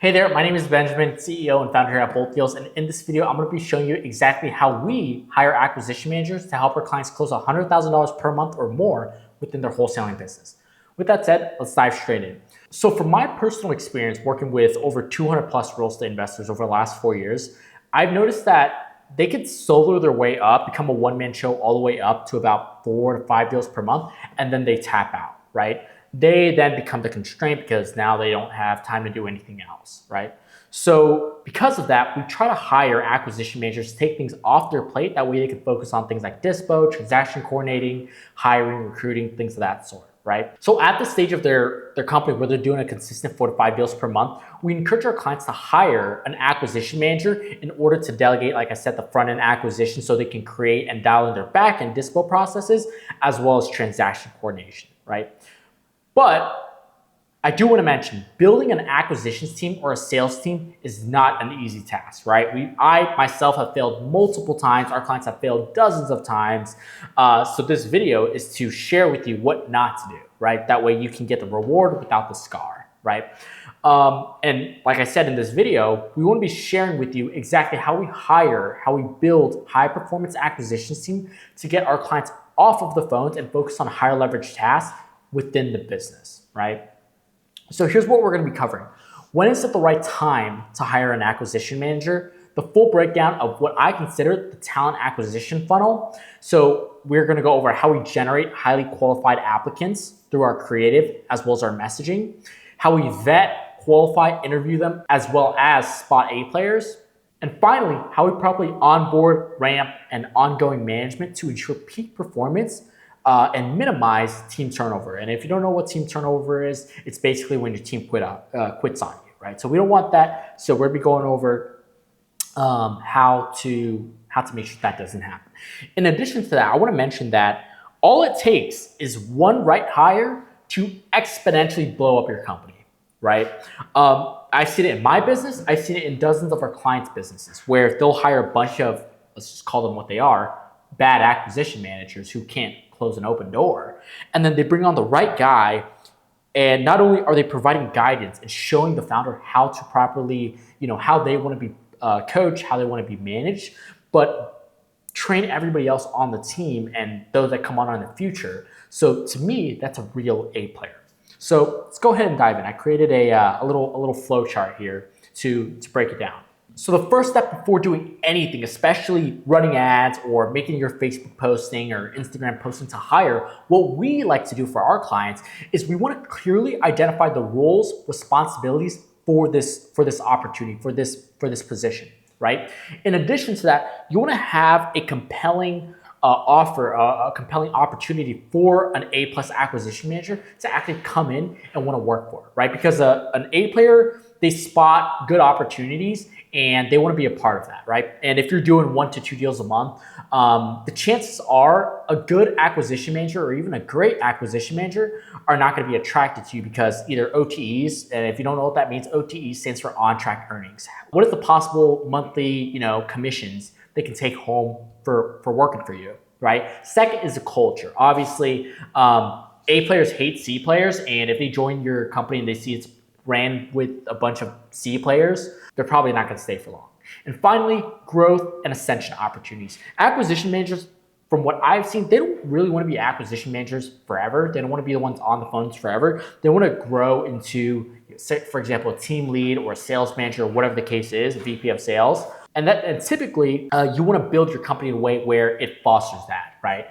Hey there, my name is Benjamin, CEO and founder here at Wholesalers, and in this video, I'm going to be showing you exactly how we hire acquisition managers to help our clients close $100,000 per month or more within their wholesaling business. With that said, let's dive straight in. So from my personal experience working with over 200 plus real estate investors over the last 4 years, I've noticed that they could solo their way up, become a one-man show all the way up to about 4 to 5 deals per month, and then they tap out, right? They then become the constraint because now they don't have time to do anything else, right? So because of that, we try to hire acquisition managers to take things off their plate. That way they can focus on things like dispo, transaction coordinating, hiring, recruiting, things of that sort, right? So at the stage of their company where they're doing a consistent 4 to 5 deals per month, we encourage our clients to hire an acquisition manager in order to delegate, like I said, the front end acquisition so they can create and dial in their back end dispo processes as well as transaction coordination, right? But I do want to mention, building an acquisitions team or a sales team is not an easy task, right? I myself have failed multiple times. Our clients have failed dozens of times. So this video is to share with you what not to do, right? That way you can get the reward without the scar, right? And like I said in this video, we want to be sharing with you exactly how we build high performance acquisitions team to get our clients off of the phones and focus on higher leverage tasks within the business, right? So here's what we're going to be covering. When is it the right time to hire an acquisition manager? The full breakdown of what I consider the talent acquisition funnel. So we're going to go over how we generate highly qualified applicants through our creative as well as our messaging, how we vet, qualify, interview them, as well as spot A players. And finally, how we properly onboard, ramp, and ongoing management to ensure peak performance and minimize team turnover. And if you don't know what team turnover is, it's basically when your team quits on you, right? So we don't want that. So we'll be going over how to make sure that doesn't happen. In addition to that, I want to mention that all it takes is one right hire to exponentially blow up your company, right? I've seen it in my business. I've seen it in dozens of our clients' businesses where they'll hire a bunch of, let's just call them what they are, bad acquisition managers who can't close an open door. And then they bring on the right guy. And not only are they providing guidance and showing the founder how to properly, how they want to be coached, how they want to be managed, but train everybody else on the team and those that come on in the future. So to me, that's a real A player. So let's go ahead and dive in. I created a little flow chart here to break it down. So the first step before doing anything, especially running ads or making your Facebook posting or Instagram posting to hire, what we like to do for our clients is we want to clearly identify the roles, responsibilities for this opportunity, for this position, right? In addition to that, you want to have a compelling offer, a compelling opportunity for an A plus acquisition manager to actually come in and want to work for, right? Because an A player, they spot good opportunities and they want to be a part of that, right? And if you're doing 1 to 2 deals a month, the chances are a good acquisition manager or even a great acquisition manager are not going to be attracted to you because either OTEs, and if you don't know what that means, OTE stands for on-track earnings. What is the possible monthly, commissions they can take home for working for you, right? Second is the culture. Obviously, A players hate C players, and if they join your company and they see it's ran with a bunch of C players, they're probably not going to stay for long. And finally, growth and ascension opportunities. Acquisition managers, from what I've seen, they don't really want to be acquisition managers forever. They don't want to be the ones on the phones forever. They want to grow into, for example, a team lead or a sales manager or whatever the case is, a VP of sales. And typically, you want to build your company in a way where it fosters that, right?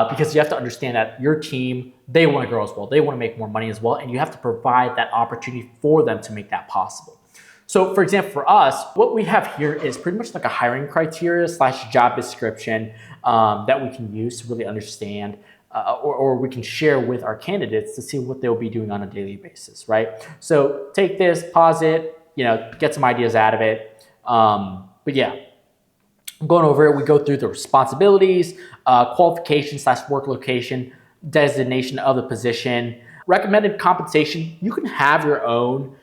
Because you have to understand that your team, they want to grow as well. They want to make more money as well. And you have to provide that opportunity for them to make that possible. So for example, for us, what we have here is pretty much like a hiring criteria / job description that we can use to really understand or we can share with our candidates to see what they'll be doing on a daily basis, right? So take this, pause it, get some ideas out of it. But yeah, going over it, we go through the responsibilities, qualifications / work location, designation of the position, recommended compensation. You can have your own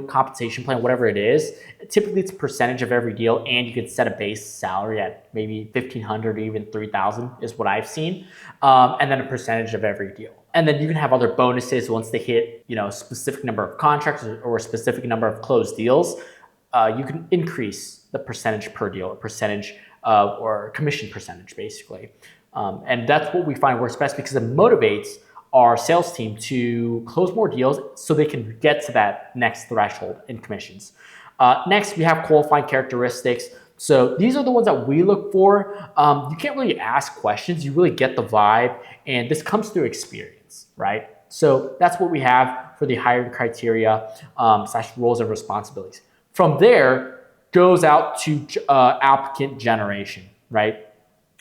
compensation plan, whatever it is. Typically, it's a percentage of every deal, and you can set a base salary at maybe $1,500 or even $3,000 is what I've seen, and then a percentage of every deal. And then you can have other bonuses once they hit, a specific number of contracts or a specific number of closed deals. You can increase the percentage per deal, a percentage or commission percentage, basically. And that's what we find works best because it motivates our sales team to close more deals so they can get to that next threshold in commissions. Next, we have qualifying characteristics. So these are the ones that we look for. You can't really ask questions. You really get the vibe, and this comes through experience, right? So that's what we have for the hiring criteria / roles and responsibilities. From there, goes out to applicant generation, right?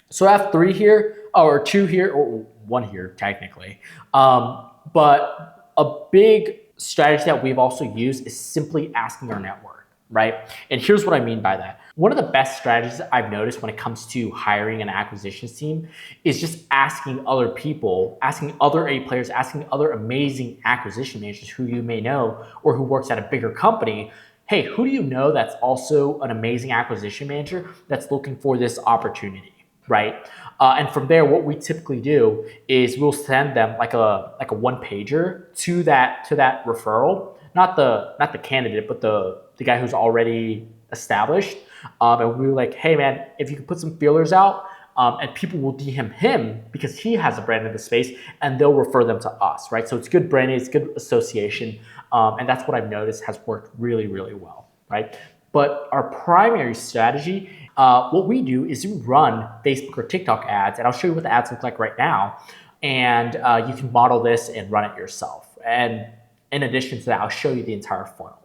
So I have 3 here, or 2 here, or 1 here technically. But a big strategy that we've also used is simply asking our network, right? And here's what I mean by that. One of the best strategies I've noticed when it comes to hiring an acquisitions team is just asking other people, asking other A players, asking other amazing acquisition managers who you may know or who works at a bigger company. Hey, who do you know that's also an amazing acquisition manager that's looking for this opportunity, right? And from there, what we typically do is we'll send them like a 1-pager to that referral, not the candidate, but the guy who's already established. And we were like, hey man, if you could put some feelers out, and people will DM him because he has a brand in the space, and they'll refer them to us, right? So it's good branding, it's good association, and that's what I've noticed has worked really, really well, right? But our primary strategy, what we do is we run Facebook or TikTok ads, and I'll show you what the ads look like right now, and you can model this and run it yourself. And in addition to that, I'll show you the entire funnel.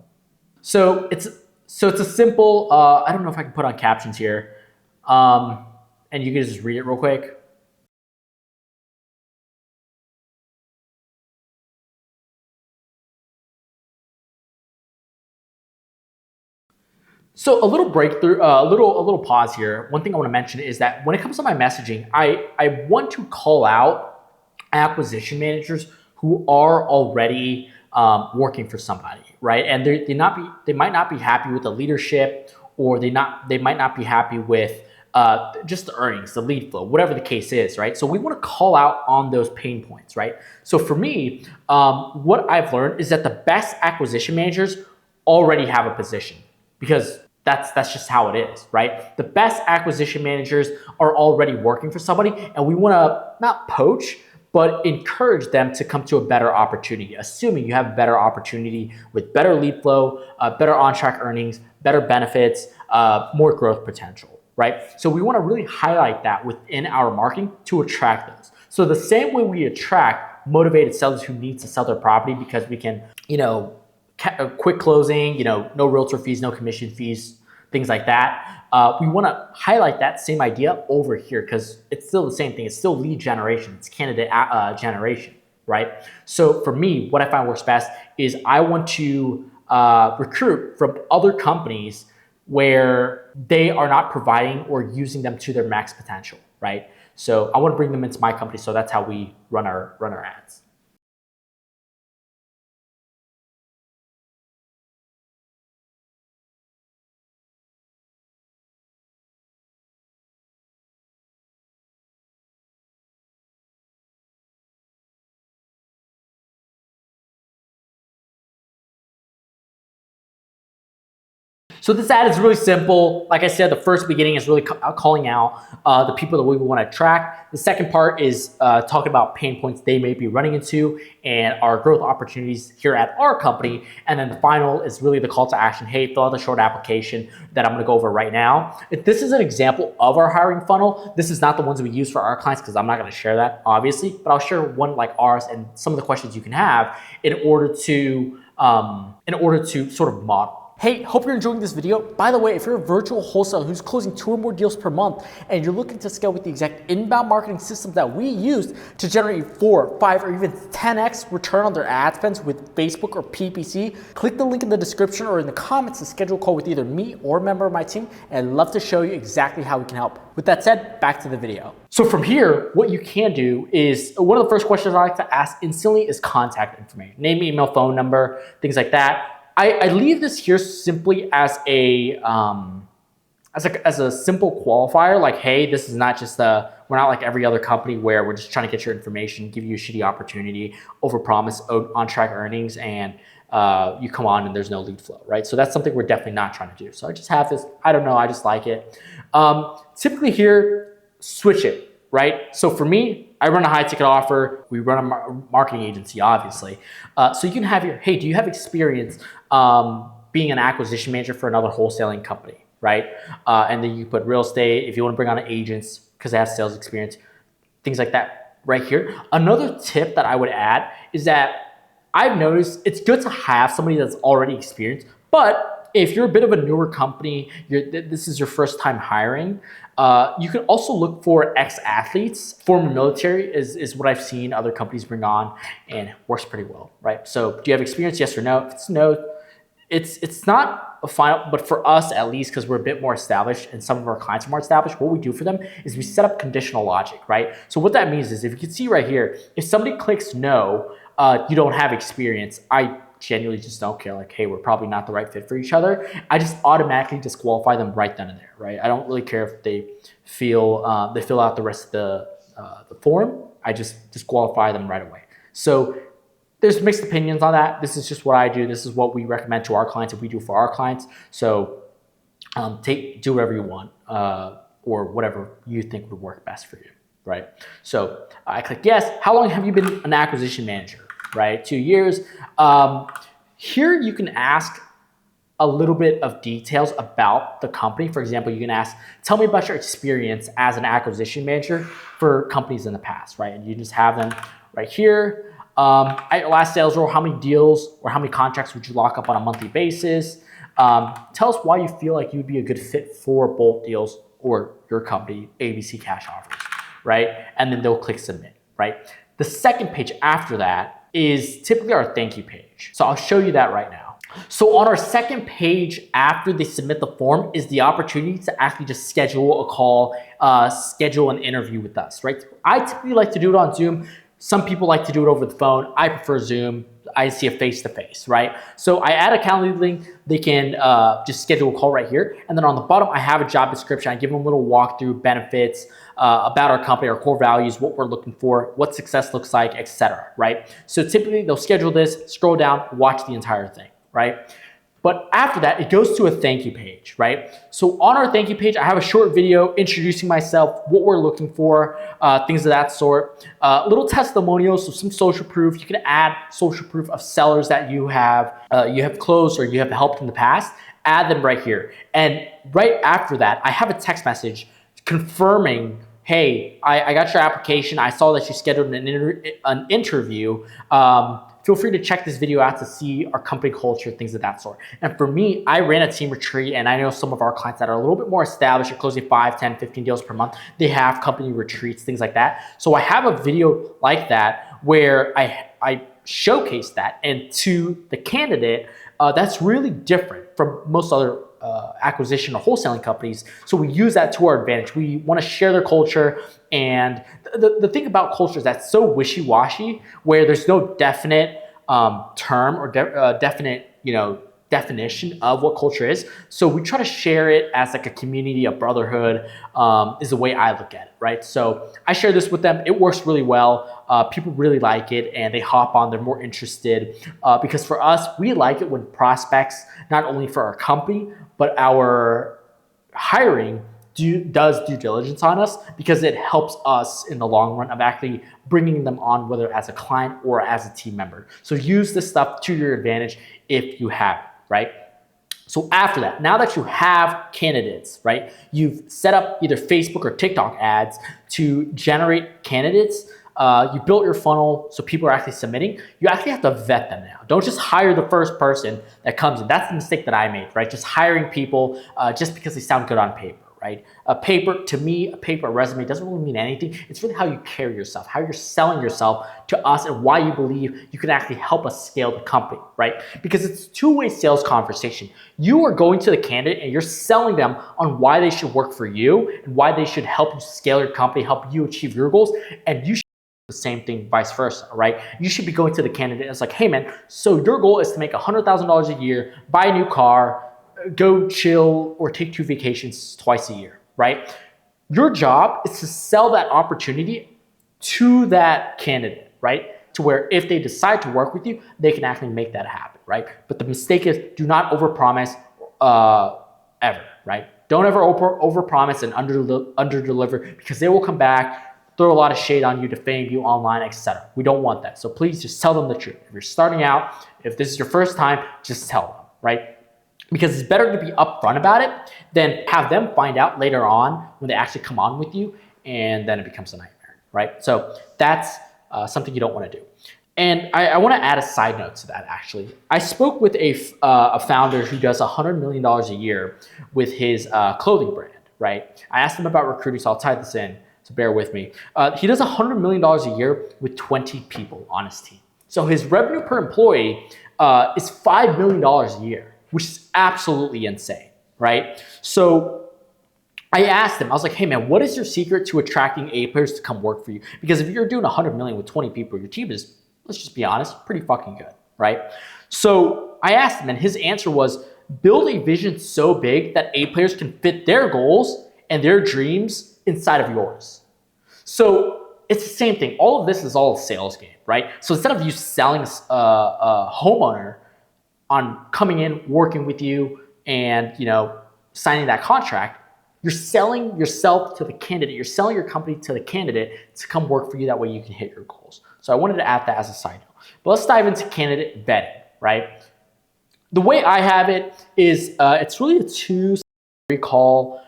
So it's a simple, I don't know if I can put on captions here, and you can just read it real quick. So a little breakthrough, a little pause here. One thing I want to mention is that when it comes to my messaging, I want to call out acquisition managers who are already working for somebody, right? And they might not be happy with the leadership, or they might not be happy with just the earnings, the lead flow, whatever the case is, right? So we want to call out on those pain points, right? So for me, what I've learned is that the best acquisition managers already have a position, because that's just how it is, right? The best acquisition managers are already working for somebody, and we want to not poach, but encourage them to come to a better opportunity, assuming you have a better opportunity with better lead flow, better on-track earnings, better benefits, more growth potential, right? So we want to really highlight that within our marketing to attract those. So the same way we attract motivated sellers who need to sell their property because we can, quick closing, no realtor fees, no commission fees, things like that. We want to highlight that same idea over here because it's still the same thing. It's still lead generation. It's candidate generation, right? So for me, what I find works best is I want to recruit from other companies where they are not providing or using them to their max potential, right? So I want to bring them into my company. So that's how we run our ads. So this ad is really simple. Like I said, the first beginning is really calling out the people that we want to attract. The second part is talking about pain points they may be running into and our growth opportunities here at our company. And then the final is really the call to action. Hey, fill out the short application that I'm going to go over right now. If this is an example of our hiring funnel. This is not the ones we use for our clients because I'm not going to share that, obviously. But I'll share one like ours and some of the questions you can have in order to sort of model. Hey, hope you're enjoying this video. By the way, if you're a virtual wholesaler who's closing 2 or more deals per month and you're looking to scale with the exact inbound marketing systems that we use to generate 4, 5, or even 10x return on their ad spends with Facebook or PPC, click the link in the description or in the comments to schedule a call with either me or a member of my team, and I'd love to show you exactly how we can help. With that said, back to the video. So from here, what you can do is, one of the first questions I like to ask instantly is contact information. Name, email, phone number, things like that. I leave this here simply as a simple qualifier, like, hey, this is not just we're not like every other company where we're just trying to get your information, give you a shitty opportunity, overpromise on-track earnings, and you come on and there's no lead flow, right? So that's something we're definitely not trying to do. So I just have this, I don't know, I just like it. Typically here, switch it, right? So for me, I run a high ticket offer. We run a marketing agency, obviously. So you can have your, hey, do you have experience being an acquisition manager for another wholesaling company, right? And then you put real estate, if you want to bring on agents because they have sales experience, things like that right here. Another tip that I would add is that I've noticed it's good to have somebody that's already experienced, but if you're a bit of a newer company, this is your first time hiring, you can also look for ex-athletes. Former military is what I've seen other companies bring on, and works pretty well, right? So do you have experience, yes or no? If it's no, it's not a final, but for us at least, because we're a bit more established and some of our clients are more established, what we do for them is we set up conditional logic, right? So what that means is, if you can see right here, if somebody clicks no, you don't have experience, I genuinely just don't care. Like, hey, we're probably not the right fit for each other. I just automatically disqualify them right then and there, right? I don't really care if they fill out the rest of the form. I just disqualify them right away. So there's mixed opinions on that. This is just what I do. This is what we recommend to our clients if we do for our clients. So do whatever you want or whatever you think would work best for you, right? So I click yes. How long have you been an acquisition manager, right? 2 years. Here you can ask a little bit of details about the company. For example, you can ask, tell me about your experience as an acquisition manager for companies in the past, right? And you just have them right here. At your last sales role, how many deals or how many contracts would you lock up on a monthly basis? Tell us why you feel like you'd be a good fit for both deals or your company, ABC Cash Offers, right? And then they'll click submit, right? The second page after that is typically our thank you page. So I'll show you that right now. So on our second page after they submit the form is the opportunity to actually just schedule a call, schedule an interview with us, right? I typically like to do it on Zoom. Some people like to do it over the phone. I prefer Zoom. I see a face-to-face, right? So I add a calendar link. They can just schedule a call right here. And then on the bottom, I have a job description. I give them a little walkthrough, benefits, about our company, our core values, what we're looking for, what success looks like, etc. right? So typically they'll schedule this, scroll down, watch the entire thing, right? But after that, it goes to a thank you page, right? So on our thank you page, I have a short video introducing myself, what we're looking for, things of that sort. Little testimonials, so some social proof. You can add social proof of sellers that you have closed or you have helped in the past. Add them right here. And right after that, I have a text message confirming, hey, I got your application. I saw that you scheduled an interview. Feel free to check this video out to see our company culture, things of that sort. And for me, I ran a team retreat, and I know some of our clients that are a little bit more established, are closing 5, 10, 15 deals per month. They have company retreats, things like that. So I have a video like that where I showcase that. And to the candidate, that's really different from most other acquisition or wholesaling companies. So we use that to our advantage. We want to share their culture. And the thing about culture is that's so wishy-washy, where there's no definite term or definite, definition of what culture is. So we try to share it as like a community, a brotherhood, is the way I look at it, right? So I share this with them. It works really well. People really like it, and they hop on. They're more interested because for us, we like it when prospects, not only for our company, but our hiring does due diligence on us, because it helps us in the long run of actually bringing them on, whether as a client or as a team member. So use this stuff to your advantage if you have it, right? So after that, now that you have candidates, right, you've set up either Facebook or TikTok ads to generate candidates. You built your funnel so people are actually submitting. You actually have to vet them now. Don't just hire the first person that comes in. That's the mistake that I made, right? Just hiring people just because they sound good on paper, right? To me, a resume doesn't really mean anything. It's really how you carry yourself, how you're selling yourself to us, and why you believe you can actually help us scale the company, right? Because it's a two-way sales conversation. You are going to the candidate and you're selling them on why they should work for you and why they should help you scale your company, help you achieve your goals, and you should the same thing vice versa, right? You should be going to the candidate and it's like, hey man, so your goal is to make $100,000 a year, buy a new car, go chill, or take 2 vacations twice a year, right? Your job is to sell that opportunity to that candidate, right? To where if they decide to work with you, they can actually make that happen, right? But the mistake is do not overpromise ever, right? Don't ever overpromise and underdeliver because they will come back, throw a lot of shade on you, defame you online, etc. We don't want that. So please just tell them the truth. If you're starting out, if this is your first time, just tell them, right? Because it's better to be upfront about it than have them find out later on when they actually come on with you and then it becomes a nightmare, right? So that's something you don't want to do. And I want to add a side note to that, actually. I spoke with a founder who does $100 million a year with his clothing brand, right? I asked him about recruiting, so I'll tie this in, so bear with me. He does $100 million a year with 20 people on his team. So his revenue per employee is $5 million a year, which is absolutely insane, right? So I asked him, I was like, hey man, what is your secret to attracting A players to come work for you? Because if you're doing 100 million with 20 people, your team is, let's just be honest, pretty fucking good, right? So I asked him and his answer was, build a vision so big that A players can fit their goals and their dreams inside of yours. So it's the same thing. All of this is all a sales game, right? So instead of you selling a homeowner on coming in, working with you, and signing that contract, you're selling yourself to the candidate. You're selling your company to the candidate to come work for you. That way you can hit your goals. So I wanted to add that as a side note. But let's dive into candidate vetting, right? The way I have it is it's really a two-step call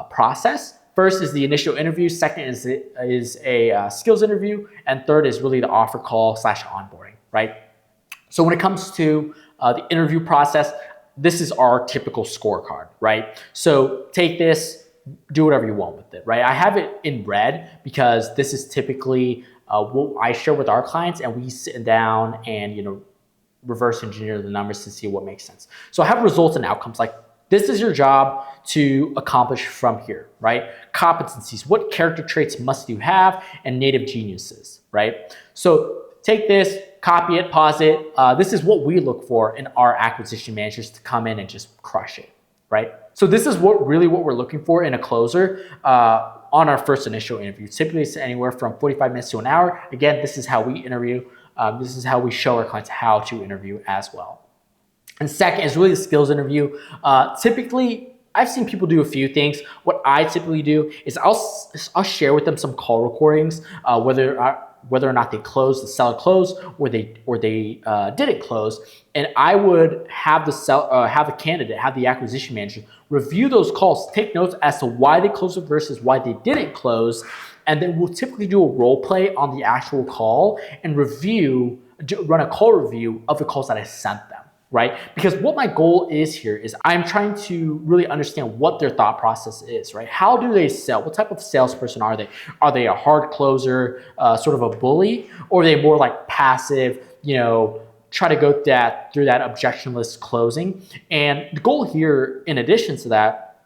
process. First is the initial interview. Second is a skills interview. And third is really the offer call / onboarding, right? So when it comes to the interview process, this is our typical scorecard, right? So take this, do whatever you want with it, right? I have it in red because this is typically what I share with our clients, and we sit down and reverse engineer the numbers to see what makes sense. So I have results and outcomes like this is your job to accomplish from here, right? Competencies, what character traits must you have, and native geniuses, right? So take this, copy it, pause it. This is what we look for in our acquisition managers to come in and just crush it, right? So this is what we're looking for in a closer on our first initial interview. Typically it's anywhere from 45 minutes to an hour. Again, this is how we interview. This is how we show our clients how to interview as well. And second is really the skills interview. Typically, I've seen people do a few things. What I typically do is I'll share with them some call recordings, whether or not they closed, the seller closed, or they didn't close, and I would have the candidate, have the acquisition manager review those calls, take notes as to why they closed it versus why they didn't close, and then we'll typically do a role play on the actual call and run a call review of the calls that I sent them. Right? Because what my goal is here is I'm trying to really understand what their thought process is, right? How do they sell? What type of salesperson are they? Are they a hard closer, sort of a bully? Or are they more like passive, try to go through that objectionless closing? And the goal here, in addition to that,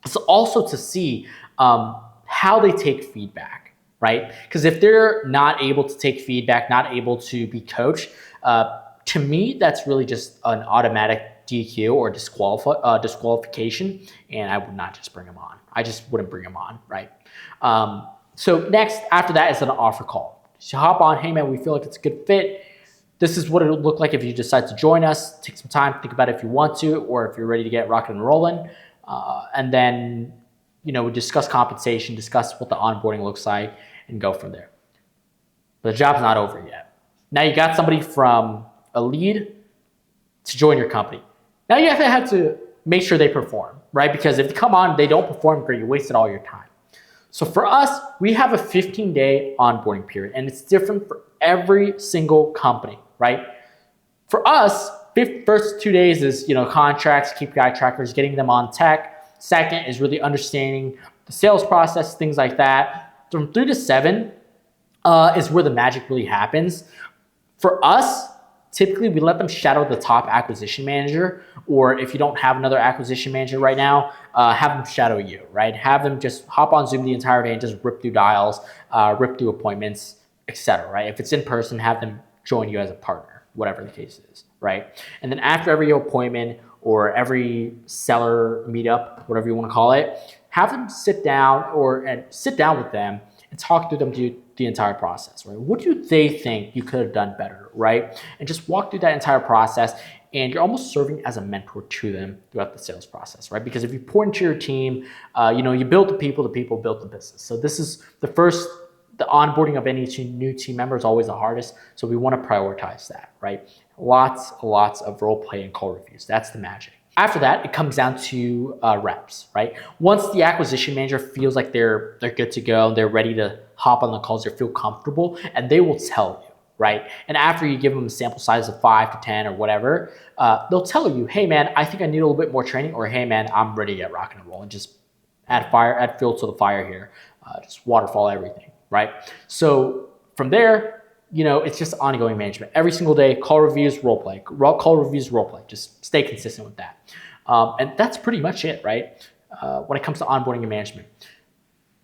is also to see how they take feedback, right? Because if they're not able to take feedback, not able to be coached, to me, that's really just an automatic DQ or disqualification, and I would not just bring them on. I just wouldn't bring them on, right? So next, after that is an offer call. So hop on, hey man, we feel like it's a good fit. This is what it'll look like if you decide to join us. Take some time, think about it if you want to, or if you're ready to get rocking and rolling. And then, we discuss compensation, discuss what the onboarding looks like, and go from there. But the job's not over yet. Now you got somebody from a lead to join your company. Now you have to make sure they perform, right? Because if they come on, they don't perform, great, you wasted all your time. So for us, we have a 15-day onboarding period, and it's different for every single company, right? For us, first 2 days is contracts, KPI trackers, getting them on tech. Second is really understanding the sales process, things like that. From 3 to 7 is where the magic really happens. For us, typically, we let them shadow the top acquisition manager, or if you don't have another acquisition manager right now, have them shadow you, right? Have them just hop on Zoom the entire day and just rip through dials, rip through appointments, etc., right? If it's in person, have them join you as a partner, whatever the case is, right? And then after every appointment or every seller meetup, whatever you want to call it, have them sit down with them and talk to them through the entire process, right? What do they think you could have done better, right? And just walk through that entire process, and you're almost serving as a mentor to them throughout the sales process, right? Because if you pour into your team, you build the people build the business. So this is the onboarding of any new team member is always the hardest. So we want to prioritize that, right? Lots of role play and call reviews. That's the magic. After that, it comes down to reps, right? Once the acquisition manager feels like they're good to go, they're ready to hop on the calls, they feel comfortable, and they will tell you, right? And after you give them a sample size of 5 to 10 or whatever, they'll tell you, hey man, I think I need a little bit more training, or hey man, I'm ready to get rocking and rolling. Just add fuel to the fire here. Just waterfall everything, right? So from there, it's just ongoing management. Every single day, call reviews, role play. Call reviews, role play. Just stay consistent with that. And that's pretty much it, right? When it comes to onboarding and management.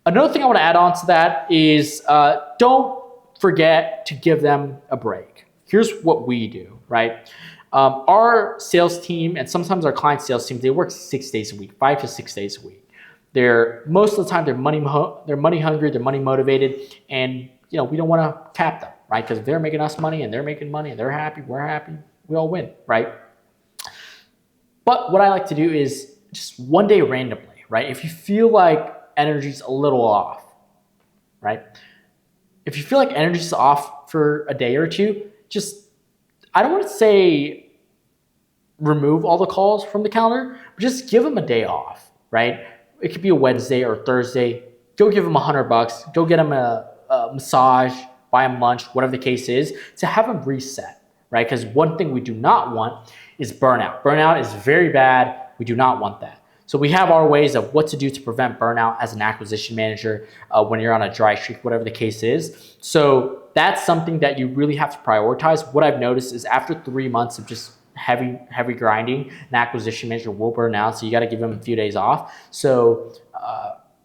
Another thing I want to add on to that is don't forget to give them a break. Here's what we do, right? Our sales team, and sometimes our client sales team, they work 6 days a week, 5 to 6 days a week. Most of the time they're money hungry, they're money motivated, and we don't want to cap them, right? Because if they're making us money and they're making money and they're happy, we're happy, we all win, right? But what I like to do is just one day randomly, right? If you feel like energy's a little off, right? If you feel like energy's off for a day or two, I don't want to say remove all the calls from the calendar, but just give them a day off, right? It could be a Wednesday or Thursday. Go give them $100. Go get them a massage, buy them lunch, whatever the case is, to have them reset, right? Because one thing we do not want is burnout. Burnout is very bad. We do not want that. So we have our ways of what to do to prevent burnout as an acquisition manager when you're on a dry streak, whatever the case is. So that's something that you really have to prioritize. What I've noticed is after 3 months of just heavy grinding, an acquisition manager will burn out. So you got to give them a few days off. So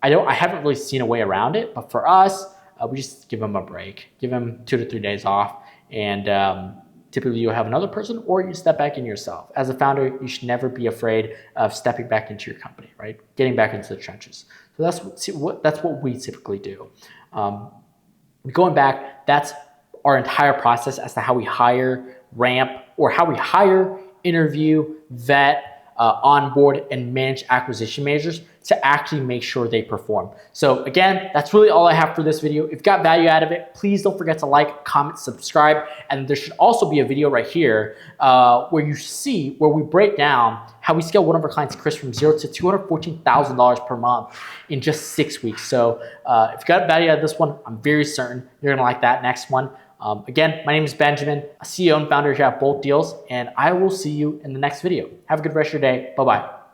I haven't really seen a way around it, but for us, we just give them a break, give them 2 to 3 days off, and typically you'll have another person, or you step back in yourself. As a founder, you should never be afraid of stepping back into your company, right? Getting back into the trenches. So that's what we typically do. Going back, that's our entire process as to how we hire, ramp, or how we hire, interview, vet, onboard, and manage acquisition managers to actually make sure they perform. So again, that's really all I have for this video. If you got value out of it, please don't forget to like, comment, subscribe. And there should also be a video right here where we break down how we scale one of our clients, Chris, from $0 to $214,000 per month in just 6 weeks. So if you got value out of this one, I'm very certain you're gonna like that next one. Again, my name is Benjamin, a CEO and founder here at Bolt Deals, and I will see you in the next video. Have a good rest of your day. Bye-bye.